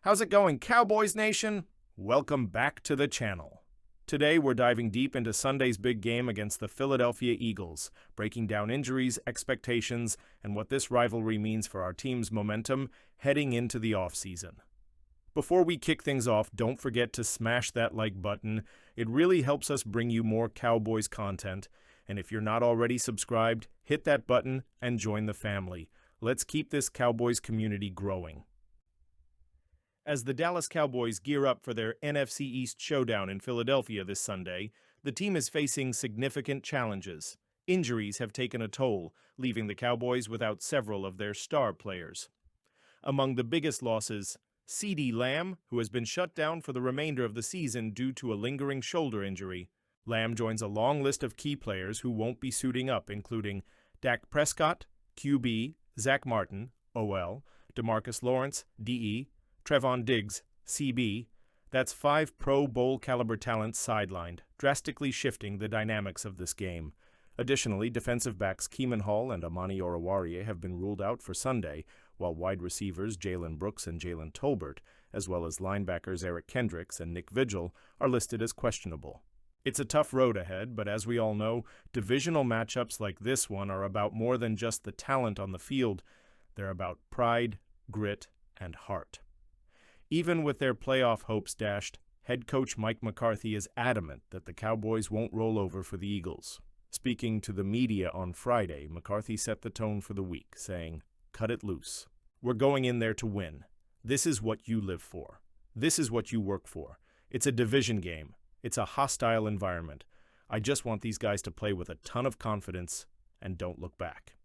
How's it going, Cowboys Nation? Welcome back to the channel. Today we're diving deep into Sunday's big game against the Philadelphia Eagles, breaking down injuries, expectations, and what this rivalry means for our team's momentum heading into the offseason. Before we kick things off, don't forget to smash that like button. It really helps us bring you more Cowboys content. And if you're not already subscribed, hit that button and join the family. Let's keep this Cowboys community growing. As the Dallas Cowboys gear up for their NFC East showdown in Philadelphia this Sunday, the team is facing significant challenges. Injuries have taken a toll, leaving the Cowboys without several of their star players. Among the biggest losses, CeeDee Lamb, who has been shut down for the remainder of the season due to a lingering shoulder injury. Lamb joins a long list of key players who won't be suiting up, including Dak Prescott, QB, Zach Martin, OL, DeMarcus Lawrence, DE, Trevon Diggs, CB. That's 5 Pro Bowl caliber talents sidelined, drastically shifting the dynamics of this game. Additionally, defensive backs Keeman Hall and Amani Oruwariye have been ruled out for Sunday, while wide receivers Jalen Brooks and Jalen Tolbert, as well as linebackers Eric Kendricks and Nick Vigil, are listed as questionable. It's a tough road ahead, but as we all know, divisional matchups like this one are about more than just the talent on the field. They're about pride, grit, and heart. Even with their playoff hopes dashed, head coach Mike McCarthy is adamant that the Cowboys won't roll over for the Eagles. Speaking to the media on Friday, McCarthy set the tone for the week, saying, "Cut it loose. We're going in there to win. This is what you live for. This is what you work for. It's a division game. It's a hostile environment. I just want these guys to play with a ton of confidence and don't look back."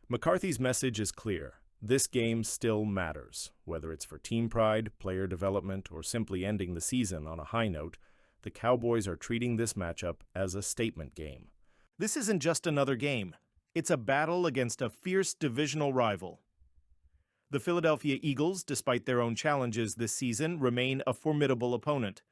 McCarthy's message is clear. This game still matters. Whether it's for team pride, player development, or simply ending the season on a high note, the Cowboys are treating this matchup as a statement game. This isn't just another game. It's a battle against a fierce divisional rival. The Philadelphia Eagles, despite their own challenges this season, remain a formidable opponent.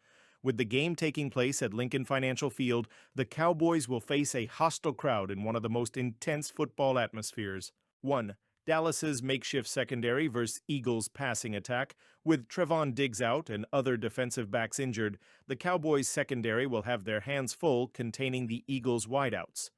With the game taking place at Lincoln Financial Field, the Cowboys will face a hostile crowd in one of the most intense football atmospheres. 1. Dallas's makeshift secondary versus Eagles' passing attack. With Trevon Diggs out and other defensive backs injured, the Cowboys' secondary will have their hands full containing the Eagles' wideouts.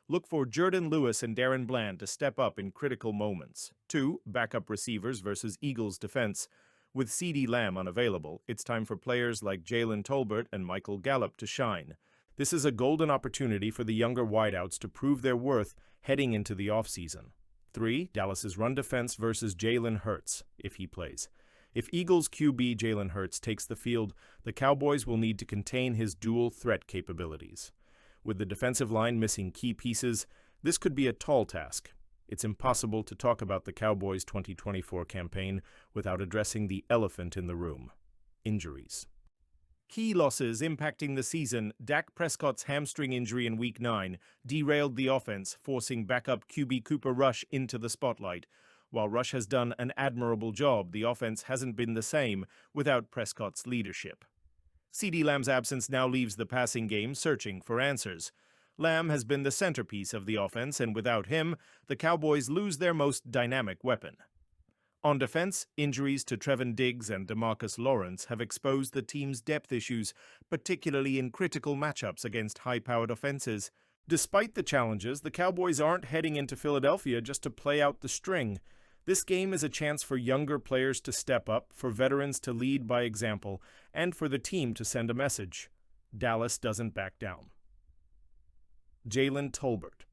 Look for Jordan Lewis and Darren Bland to step up in critical moments. 2. Backup receivers versus Eagles' defense. With CeeDee Lamb unavailable, it's time for players like Jalen Tolbert and Michael Gallup to shine. This is a golden opportunity for the younger wideouts to prove their worth heading into the offseason. 3. Dallas's run defense versus Jalen Hurts, if he plays. If Eagles QB Jalen Hurts takes the field, the Cowboys will need to contain his dual threat capabilities. With the defensive line missing key pieces, this could be a tall task. It's impossible to talk about the Cowboys' 2024 campaign without addressing the elephant in the room: injuries. Key losses impacting the season. Dak Prescott's hamstring injury in Week 9 derailed the offense, forcing backup QB Cooper Rush into the spotlight. While Rush has done an admirable job, the offense hasn't been the same without Prescott's leadership. CeeDee Lamb's absence now leaves the passing game searching for answers. Lamb has been the centerpiece of the offense, and without him, the Cowboys lose their most dynamic weapon. On defense, injuries to Trevon Diggs and DeMarcus Lawrence have exposed the team's depth issues, particularly in critical matchups against high-powered offenses. Despite the challenges, the Cowboys aren't heading into Philadelphia just to play out the string. This game is a chance for younger players to step up, for veterans to lead by example, and for the team to send a message. Dallas doesn't back down. Jalen Tolbert.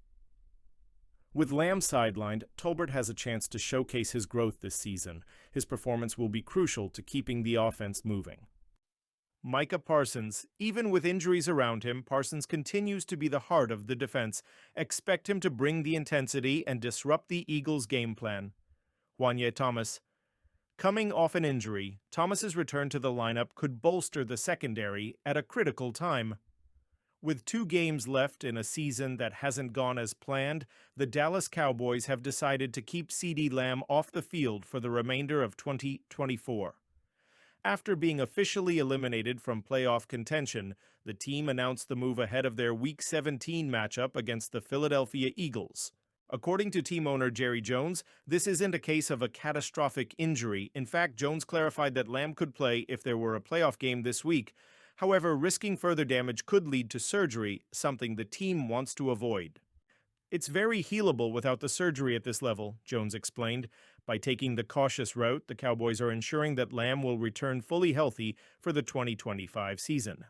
With Lamb sidelined, Tolbert has a chance to showcase his growth this season. His performance will be crucial to keeping the offense moving. Micah Parsons. Even with injuries around him, Parsons continues to be the heart of the defense. Expect him to bring the intensity and disrupt the Eagles' game plan. Juanyeh Thomas. Coming off an injury, Thomas's return to the lineup could bolster the secondary at a critical time. With 2 games left in a season that hasn't gone as planned, the Dallas Cowboys have decided to keep CeeDee Lamb off the field for the remainder of 2024. After being officially eliminated from playoff contention, the team announced the move ahead of their Week 17 matchup against the Philadelphia Eagles. According to team owner Jerry Jones, this isn't a case of a catastrophic injury. In fact, Jones clarified that Lamb could play if there were a playoff game this week. However, risking further damage could lead to surgery, something the team wants to avoid. It's very healable without the surgery at this level, Jones explained. By taking the cautious route, the Cowboys are ensuring that Lamb will return fully healthy for the 2025 season.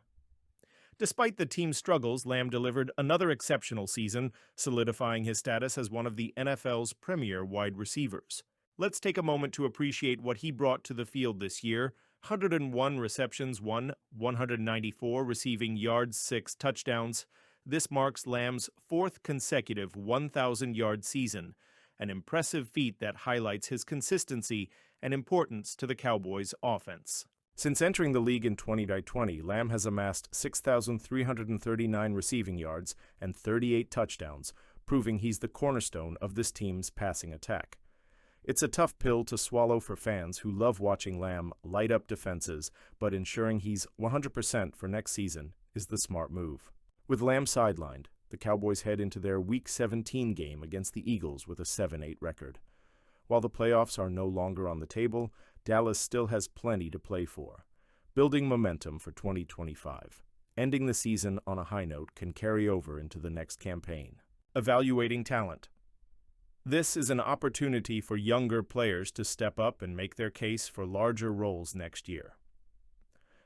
Despite the team's struggles, Lamb delivered another exceptional season, solidifying his status as one of the NFL's premier wide receivers. Let's take a moment to appreciate what he brought to the field this year. 101 receptions, 194 receiving yards, 6 touchdowns. This marks Lamb's fourth consecutive 1,000-yard season, an impressive feat that highlights his consistency and importance to the Cowboys' offense. Since entering the league in 2020, Lamb has amassed 6,339 receiving yards and 38 touchdowns, proving he's the cornerstone of this team's passing attack. It's a tough pill to swallow for fans who love watching Lamb light up defenses, but ensuring he's 100% for next season is the smart move. With Lamb sidelined, the Cowboys head into their Week 17 game against the Eagles with a 7-8 record. While the playoffs are no longer on the table, Dallas still has plenty to play for. Building momentum for 2025. Ending the season on a high note can carry over into the next campaign. Evaluating talent. This is an opportunity for younger players to step up and make their case for larger roles next year.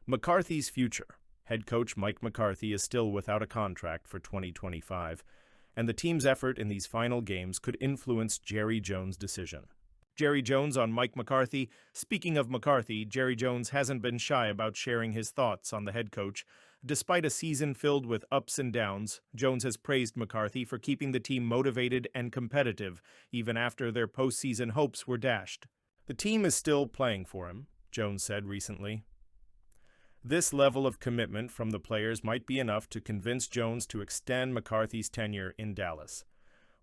McCarthy's future. Head coach Mike McCarthy is still without a contract for 2025, and the team's effort in these final games could influence Jerry Jones' decision. Jerry Jones on Mike McCarthy. Speaking of McCarthy, Jerry Jones hasn't been shy about sharing his thoughts on the head coach. Despite a season filled with ups and downs, Jones has praised McCarthy for keeping the team motivated and competitive, even after their postseason hopes were dashed. The team is still playing for him, Jones said recently. This level of commitment from the players might be enough to convince Jones to extend McCarthy's tenure in Dallas.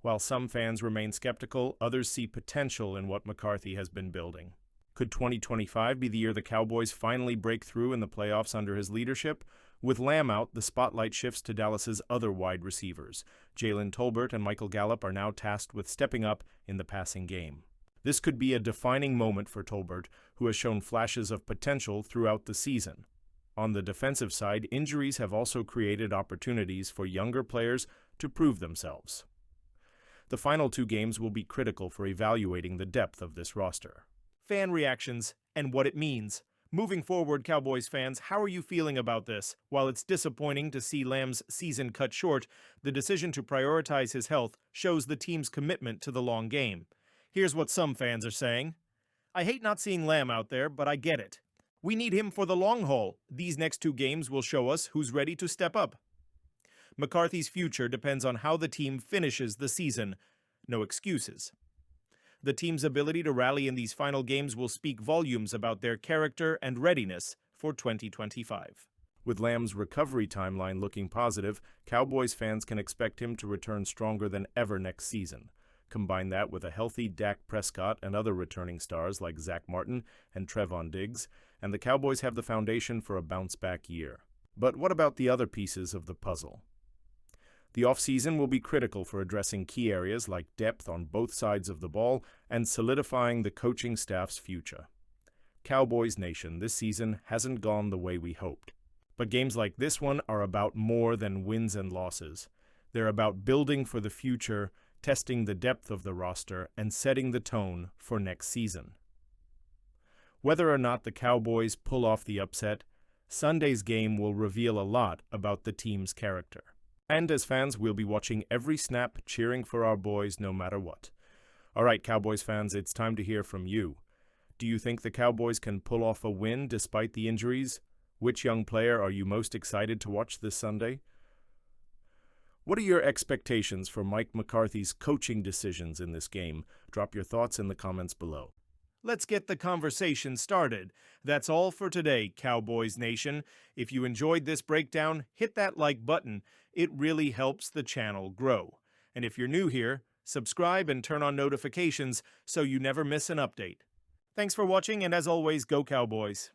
While some fans remain skeptical, others see potential in what McCarthy has been building. Could 2025 be the year the Cowboys finally break through in the playoffs under his leadership? With Lamb out, the spotlight shifts to Dallas's other wide receivers. Jalen Tolbert and Michael Gallup are now tasked with stepping up in the passing game. This could be a defining moment for Tolbert, who has shown flashes of potential throughout the season. On the defensive side, injuries have also created opportunities for younger players to prove themselves. The final 2 games will be critical for evaluating the depth of this roster. Fan reactions and what it means. Moving forward, Cowboys fans, how are you feeling about this? While it's disappointing to see Lamb's season cut short, the decision to prioritize his health shows the team's commitment to the long game. Here's what some fans are saying. I hate not seeing Lamb out there, but I get it. We need him for the long haul. These next 2 games will show us who's ready to step up. McCarthy's future depends on how the team finishes the season. No excuses. The team's ability to rally in these final games will speak volumes about their character and readiness for 2025. With Lamb's recovery timeline looking positive, Cowboys fans can expect him to return stronger than ever next season. Combine that with a healthy Dak Prescott and other returning stars like Zach Martin and Trevon Diggs, and the Cowboys have the foundation for a bounce-back year. But what about the other pieces of the puzzle? The offseason will be critical for addressing key areas like depth on both sides of the ball and solidifying the coaching staff's future. Cowboys Nation, this season hasn't gone the way we hoped. But games like this one are about more than wins and losses. They're about building for the future, testing the depth of the roster, and setting the tone for next season. Whether or not the Cowboys pull off the upset, Sunday's game will reveal a lot about the team's character. And as fans, we'll be watching every snap, cheering for our boys no matter what. All right, Cowboys fans, it's time to hear from you. Do you think the Cowboys can pull off a win despite the injuries? Which young player are you most excited to watch this Sunday? What are your expectations for Mike McCarthy's coaching decisions in this game? Drop your thoughts in the comments below. Let's get the conversation started. That's all for today, Cowboys Nation. If you enjoyed this breakdown, hit that like button. It really helps the channel grow. And if you're new here, subscribe and turn on notifications so you never miss an update. Thanks for watching, and as always, go Cowboys.